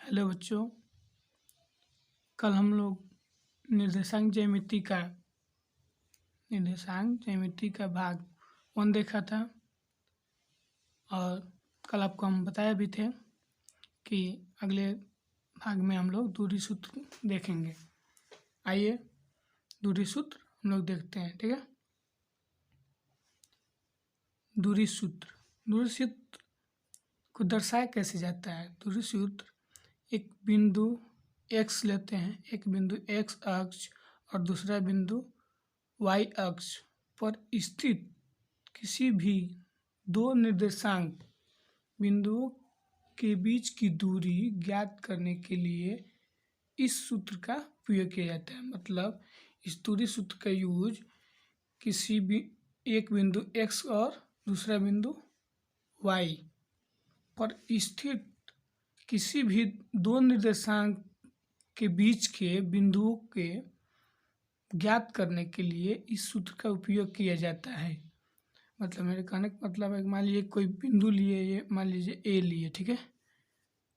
Hello बच्चों, कल हम लोग निर्देशांक ज्यामिति का भाग 1 देखा था और कल आपको हम बताया भी थे कि अगले भाग में हम लोग दूरी सूत्र देखेंगे। आइए दूरी सूत्र हम लोग देखते हैं, ठीक है। दूरी सूत्र को दर्शाया कैसे जाता है। दूरी सूत्र एक बिंदु x लेते हैं, एक बिंदु x अक्ष और दूसरा बिंदु y अक्ष पर स्थित किसी भी दो निर्देशांक बिंदुओं के बीच की दूरी ज्ञात करने के लिए इस सूत्र का उपयोग किया जाता है। मतलब इस दूरी सूत्र का यूज किसी भी एक बिंदु x और दूसरा बिंदु y पर स्थित किसी भी दो निर्देशांक के बीच के बिंदुओं के ज्ञात करने के लिए इस सूत्र का उपयोग किया जाता है। मतलब मेरे कहने का मतलब है, मान लीजिए कोई बिंदु लिए, ये मान लीजिए ए लिए, ठीक है,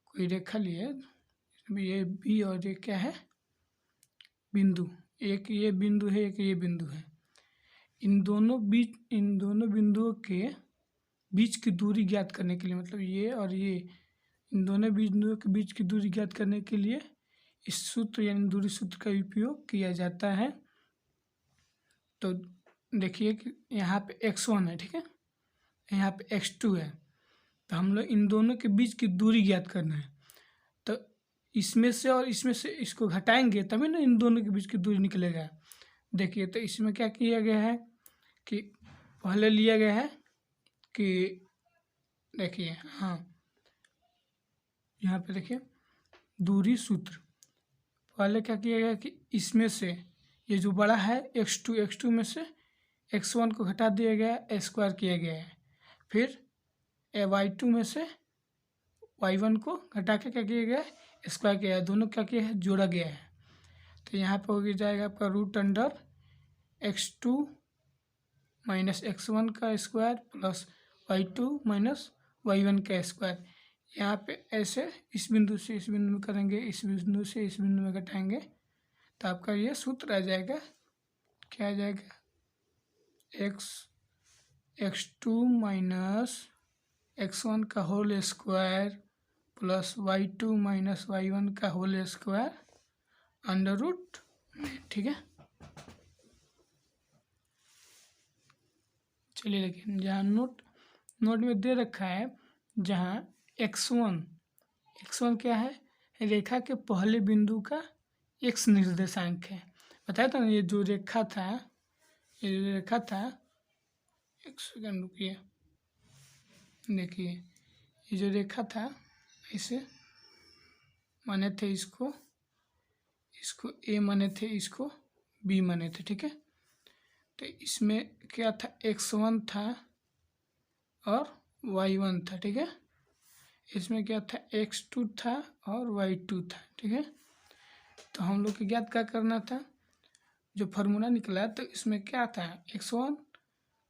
कोई रेखा लिए, ये बी और ये क्या है, बिंदु, एक ये बिंदु है, एक ये बिंदु है। इन दोनों बिंदुओं के बीच की दूरी ज्ञात करने के लिए, मतलब ये और ये, इन दोनों बिंदुओं के बीच की दूरी ज्ञात करने के लिए इस सूत्र यानी दूरी सूत्र का उपयोग किया जाता है। तो देखिए कि यहाँ पे x1 है, ठीक है, यहाँ पे x2 है, तो हम लोग इन दोनों के बीच की दूरी ज्ञात करना है। तो इसमें से और इसमें से इसको घटाएंगे तभी ना इन दोनों के बीच की दूरी निकलेगा। देखिए तो इसमें क्या किया गया है कि पहले लिया गया है कि देखिए, हाँ यहाँ पे देखिए दूरी सूत्र, पहले क्या किया गया कि इसमें से ये जो बड़ा है x2 में से x1 को घटा दिया गया, स्क्वायर किया गया है। फिर y2 में से y1 को घटा के क्या किया गया है, स्क्वायर किया है। दोनों क्या किया है, जोड़ा गया है। तो यहाँ पर हो जाएगा आपका root under x2 minus x1 का square plus y2 minus y1 का स्क्वायर। यहाँ पे ऐसे इस बिंदु से इस बिंदु में करेंगे, इस बिंदु से इस बिंदु में घटाएंगे, तो आपका ये सूत्र आ जाएगा, क्या आ जाएगा, x2 माइनस x1 का whole square plus y2 minus y1 का होल स्क्वायर अंडर रूट, ठीक है। चलिए लेकिन जहाँ नोट में दे रखा है, जहाँ x1 क्या है, रेखा के पहले बिंदु का x निर्देशांक है। बताया था ना, ये जो रेखा था, एक सेकंड रुकिए, देखिए ये जो रेखा था, इसे माने थे, इसको a माने थे, इसको b माने थे, ठीक है। तो इसमें क्या था, x1 था और y1 था, ठीक है। इसमें क्या था, x2 था और y2 था, ठीक है। तो हम लोग को ज्ञात क्या करना था, जो फार्मूला निकला, तो इसमें क्या था, x1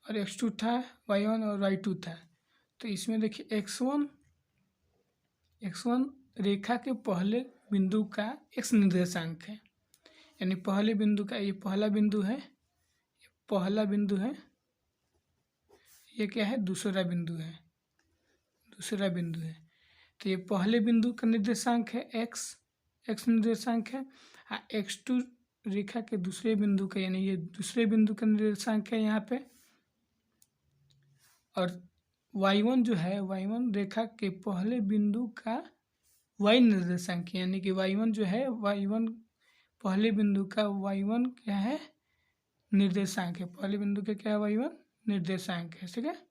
और x2 था, y1 और y2 था। तो इसमें देखिए x1 रेखा के पहले बिंदु का x निर्देशांक है, यानी पहले बिंदु का, ये पहला बिंदु है, ये क्या है, दूसरा बिंदु है। तो ये पहले बिंदु का निर्देशांक है x निर्देशांक है। x2 रेखा के दूसरे बिंदु का, यानी ये दूसरे बिंदु का निर्देशांक है यहाँ पे। और y1 जो है, y1 रेखा के पहले बिंदु का y निर्देशांक, यानी कि y1 जो है, y1 पहले बिंदु का y1 क्या है, निर्देशांक है। पहले बिंदु का क्या है, y1 निर्देशांक है, ठीक है।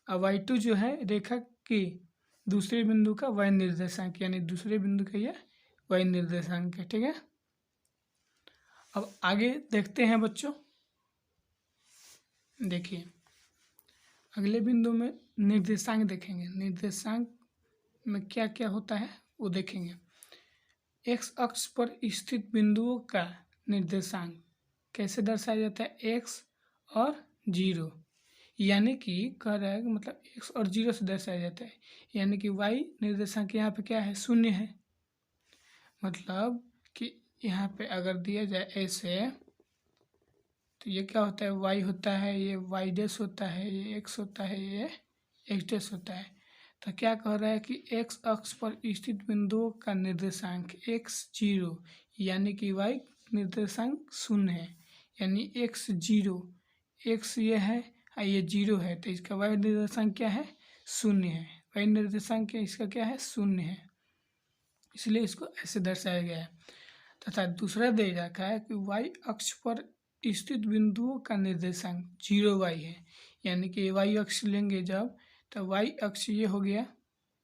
और y2 जो है रेखा के दूसरे बिंदु का y निर्देशांक, यानी दूसरे बिंदु का ये y निर्देशांक है, ठीक है। अब आगे देखते हैं बच्चों, देखिए अगले बिंदु में निर्देशांक देखेंगे। निर्देशांक में क्या क्या होता है वो देखेंगे। x अक्ष पर स्थित बिंदुओं का निर्देशांक कैसे दर्शाया जाता है, x और 0, यानी कि कह रहा है कि मतलब x और 0 से दर्शाया जाता है। यानी कि y निर्देशांक यहाँ पे क्या है, 0 है, मतलब कि यहाँ पे अगर दिया जाए ऐसे, तो ये क्या होता है, y होता है, ये y डैश होता है, ये x होता है, ये x डैश होता है। तो क्या कह रहा है कि x अक्ष पर स्थित बिंदुओं का निर्देशांक x0 यानी कि y निर्देशांक 0 है, यानी x0, x ये है और ये 0 है, तो इसका y निर्देशांक क्या है, 0 है। y निर्देशांक क्या इसका क्या है, 0 है, इसलिए इसको ऐसे दर्शाया गया है। तथा दूसरा दे रखा है कि y अक्ष पर स्थित बिंदुओं का निर्देशांक 0y है, यानी कि y अक्ष लेंगे जब, तो y अक्ष ये हो गया,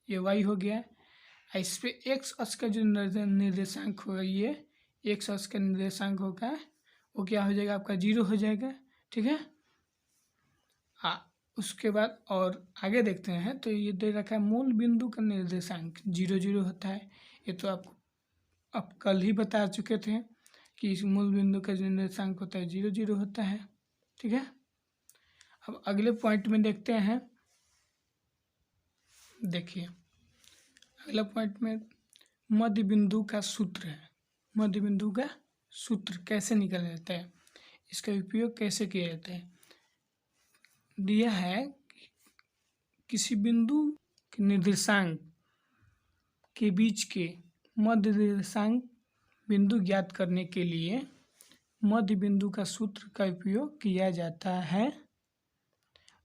ये y हो गया, इस पे x अक्ष का जो निर्देशांक होगा, ये x अक्ष का निर्देशांक होगा, वो क्या हो जाएगा आपका 0 हो जाएगा। ठीक है, उसके बाद और आगे देखते हैं, तो ये दे रखा है मूल बिंदु का निर्देशांक 0 होता है। ये तो आपको अब कल ही बता चुके थे कि इस मूल बिंदु का जो निर्देशांक होता है 0 होता है। ठीक है, अब अगले पॉइंट में देखते हैं। देखिए अगला पॉइंट में मध्य बिंदु का सूत्र है। मध्य बिंदु का सूत्र कैसे निकाला जाता है, इसका उपयोग कैसे किया जाता है। दिया है किसी बिंदु के निर्देशांक के बीच के मध्य निर्देशांक बिंदु ज्ञात करने के लिए मध्य बिंदु का सूत्र का उपयोग किया जाता है।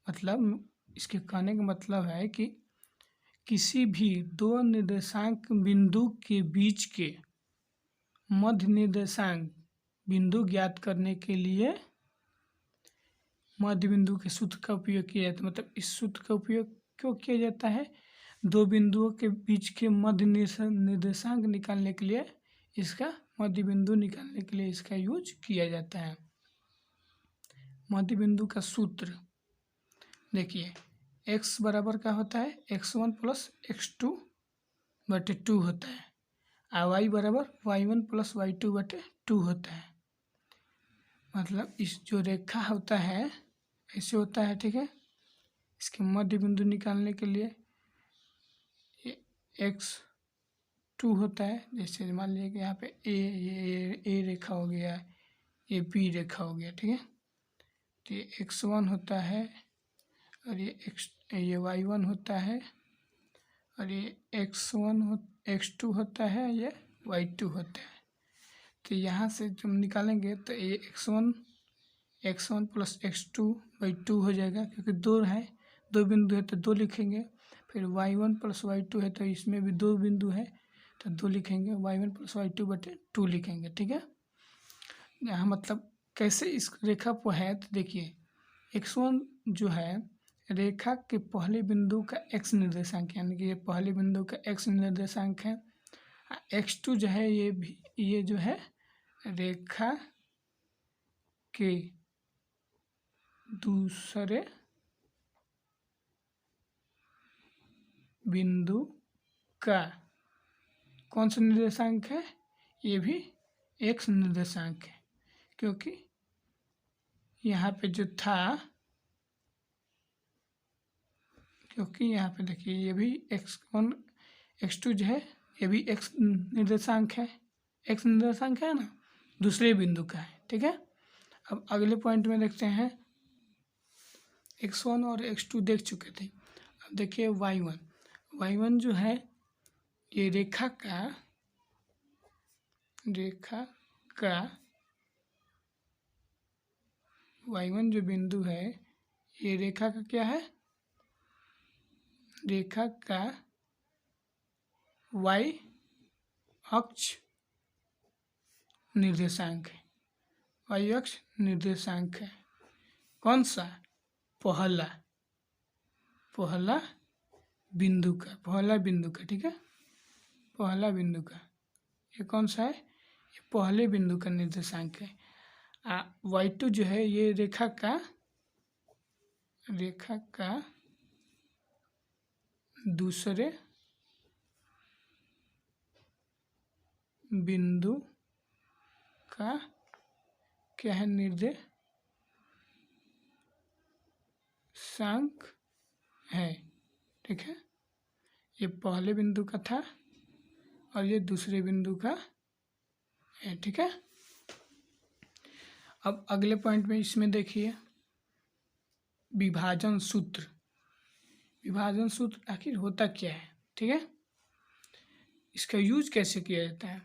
मतलब इसके कहने का मतलब है कि किसी भी दो निर्देशांक बिंदु के बीच के मध्य निर्देशांक बिंदु ज्ञात करने के लिए मध्य बिंदु के सूत्र का उपयोग किया जाता है। मतलब इस सूत्र का उपयोग क्यों किया जाता है, दो बिंदुओं के बीच के मध्य निर्देशांक निकालने के लिए, इसका मध्य बिंदु निकालने के लिए इसका यूज किया जाता है। मध्य बिंदु का सूत्र देखिए, x बराबर का होता है x1 प्लस x2 बटे 2 होता है, और y बराबर y1 प्लस y2 बटे 2 होता है। मतलब इस जो रेखा होता है ऐसे होता है। ठीक है, इसके मध्य बिंदु निकालने के लिए ये x2 होता है। जैसे मान लीजिए कि यहाँ पे ये रेखा हो गया, ये b रेखा हो गया। ठीक है, तो ये x1 होता है और ये y1 होता है, और ये x2 होता है, ये y2 होता है। तो यहाँ से जब निकालेंगे तो ये x1 प्लस x2/2 हो जाएगा, क्योंकि दो है, दो बिंदु है तो दो लिखेंगे। फिर y1 प्लस y2 है तो इसमें भी दो बिंदु है तो दो लिखेंगे, y1 प्लस y2 बटे 2 लिखेंगे। ठीक है, यहाँ मतलब कैसे इस रेखा पर है, तो देखिए x1 जो है रेखा के पहले बिंदु का x निर्देशांक, यानी कि ये पहले बिंदु का x निर्देशांक है। x2 जो है ये जो है रेखा के दूसरे बिंदु का कौन सा निर्देशांक है, ये भी x निर्देशांक है, क्योंकि यहाँ पे जो था, क्योंकि यहाँ पे देखिए ये भी x1 x2 जो है ये भी x निर्देशांक है, x निर्देशांक है ना, दूसरे बिंदु का है। ठीक है, अब अगले पॉइंट में देखते हैं। x1 और x2 देख चुके थे, अब देखिए y1 जो है ये रेखा का y1 जो बिंदु है ये रेखा का क्या है, रेखा का y अक्ष निर्देशांक है, y अक्ष निर्देशांक है। कौन सा, पहला बिंदु का। ठीक है, पहला बिंदु का ये कौन सा है, ये पहले बिंदु का निर्देशांक है। y2 जो है ये रेखा का दूसरे बिंदु का क्या है, निर्देशांक है। ठीक है, ये पहले बिंदु का था और ये दूसरे बिंदु का है, ठीक है। अब अगले पॉइंट में इसमें देखिए विभाजन सूत्र। विभाजन सूत्र आखिर होता क्या है, ठीक है, इसका यूज कैसे किया जाता है।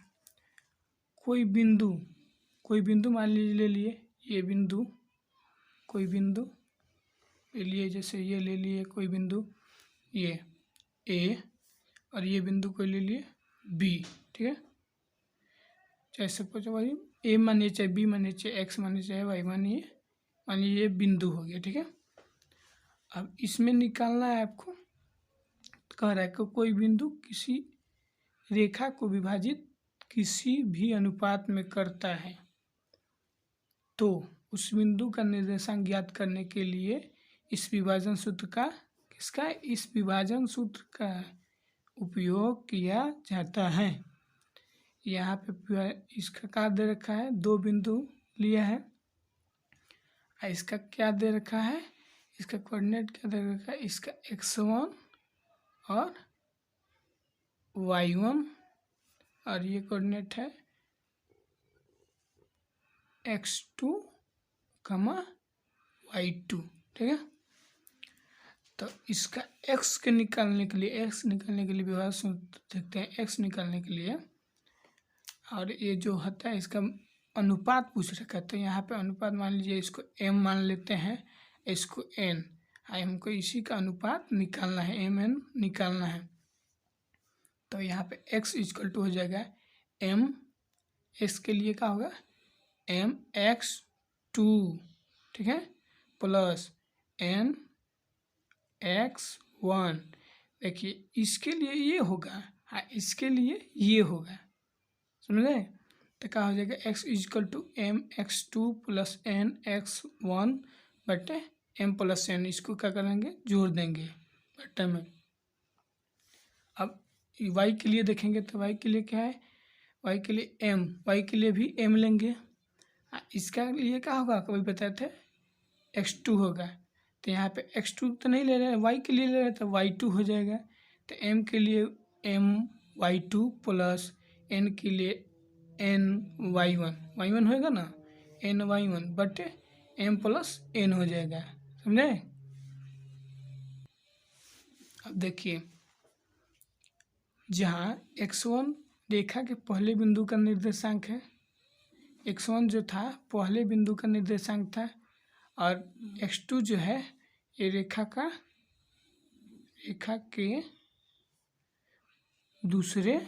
कोई बिंदु मान लीजिए ले लिए, ये बिंदु, कोई बिंदु ले लिए, जैसे ये ले लिए कोई बिंदु, ये ए, और ये बिंदु को ले लिए बी, ठीक है। चाहे सपोज भाई ए मानिए, चाहे बी मानिए, चाहे एक्स मानिए, चाहे वाई मानिए, मानिए ये बिंदु हो गया, ठीक है। अब इसमें निकालना है आपको, कह रहा है कि कोई बिंदु किसी रेखा को विभाजित किसी भी अनुपात में करता है, तो उस बिंदु का निर्देशांक ज्ञात करने के लिए इस विभाजन सूत्र का इस विभाजन सूत्र का उपयोग किया जाता है। यहाँ पे इसका क्या दे रखा है, 2 बिंदु लिया है, इसका क्या दे रखा है, इसका कोऑर्डिनेट क्या दे रखा है, इसका x1 और y1, और ये कोऑर्डिनेट है x2, y2, ठीक है। तो इसका x निकालने के लिए विभाजन सूत्र देखते हैं। x निकालने के लिए, और ये जो होता है इसका अनुपात पूछ रखा है, तो यहाँ पे अनुपात मान लीजिए, इसको m मान लेते हैं, इसको n, हमको इसी का अनुपात निकालना है, mn निकालना है। तो यहाँ पे x इक्वल टू हो जाएगा m, x के लिए क्या होगा mx2, ठीक है, प्लस n x1। देखिए इसके लिए ये होगा, इसके लिए ये होगा, समझे। तो क्या हो जाएगा, x equal to mx2 plus n(x1) बटे m प्लस n, इसको क्या करेंगे, जोड़ देंगे बटे में। अब y के लिए देखेंगे तो y के लिए क्या है, y के लिए y के लिए भी m लेंगे, इसका लिए क्या होगा, कभी बताए थे x2 होगा, तो यहाँ पे x2 तो नहीं ले रहे हैं, y के लिए ले रहे हैं, तो y2 हो जाएगा। तो m के लिए my2 प्लस n के लिए ny1 होएगा ना, ny1 बटे m प्लस n हो जाएगा, समझे। अब देखिए जहाँ x1 रेखा के पहले बिंदु का निर्देशांक है, x1 जो था पहले बिंदु का निर्देशांक था, और x2 जो है ये रेखा के दूसरे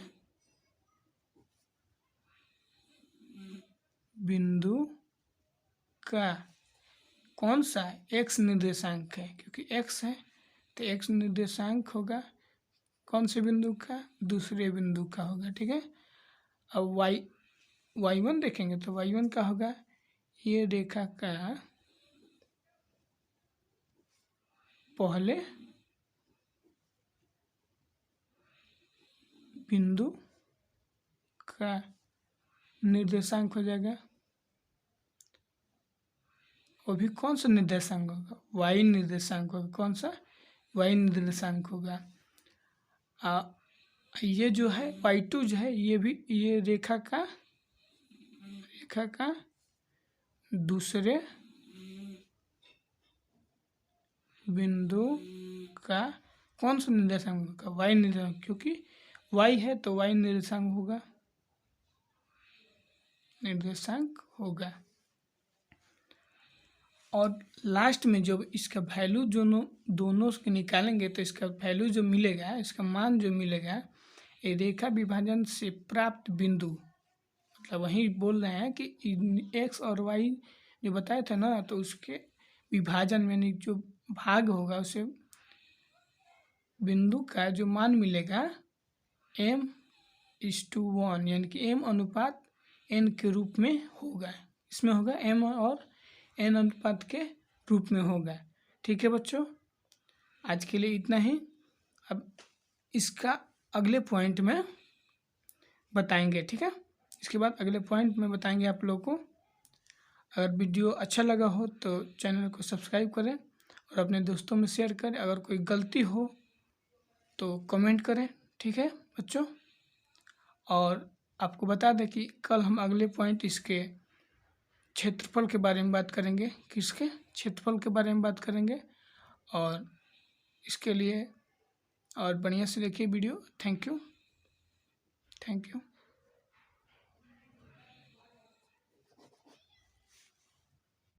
बिंदु का कौन सा x निर्देशांक है, क्योंकि x है तो x निर्देशांक होगा कौन से बिंदु का, दूसरे बिंदु का होगा, ठीक है। अब y1 देखेंगे तो y1 का होगा ये रेखा का पहले बिंदु का निर्देशांक हो जाएगा, वो भी कौन सा निर्देशांक होगा, y निर्देशांक होगा, कौन सा, y निर्देशांक होगा। ये जो है y2 जो है ये भी ये रेखा का दूसरे बिंदु का कौन सा निर्देशांक होगा, y निर्देशांक, क्योंकि y है तो y निर्देशांक होगा। और लास्ट में जब इसका वैल्यू दोनों के निकालेंगे तो इसका वैल्यू जो मिलेगा, इसका मान जो मिलेगा, ये रेखा विभाजन से प्राप्त बिंदु, मतलब वही बोल रहे हैं कि x और y जो बताए थे ना, तो उसके विभाजन में यानी जो भाग होगा उसे बिंदु का जो मान मिलेगा m:1, यानी कि m अनुपात n के रूप में होगा, इसमें होगा m और n अनुपात के रूप में होगा, ठीक है बच्चों। आज के लिए इतना ही, अब इसका अगले पॉइंट में बताएंगे, ठीक है। इसके बाद अगले पॉइंट में बताएंगे आप लोगों को। अगर वीडियो अच्छा लगा हो तो चैनल को सब्सक्राइब करें और अपने दोस्तों में शेयर करें। अगर कोई गलती हो तो कमेंट करें, ठीक है बच्चों। और आपको बता दें कि कल हम अगले पॉइंट इसके क्षेत्रफल के बारे में बात करेंगे। किसके? क्षेत्रफल के बारे में बात करेंगे। और इसके लिए और बढ़िया से देखिए वीडियो। Thank you.